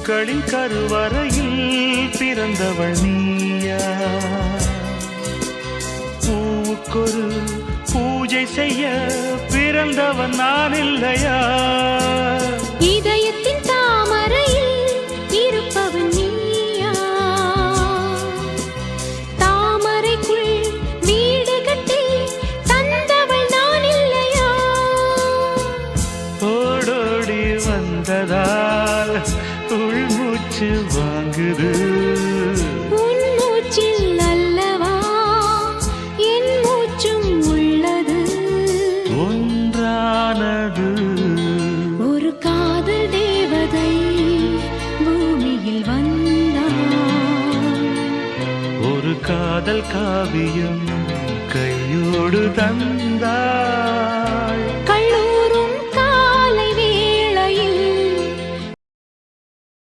பூக்களின் கருவறையில் பிறந்தவள் நீயா? பூவுக்கொரு பூஜை செய்ய பிறந்தவன் நான் இல்லையா? இதயத்தின் தாமரையில் இருப்பவன் நீயா? தாமரைக்குள் வீடு கட்டி தந்தவள் நான் இல்லையா? ஓடோடி வந்ததால் உள்மூச்சு வாங்குது. உன் மூச்சில் அல்லவா என் மூச்சும் உள்ளது. ஒன்றானது ஒரு காதல் தேவதை பூமியில் வந்தாள். ஒரு காதல் காவியம் கையோடு தந்தாள்.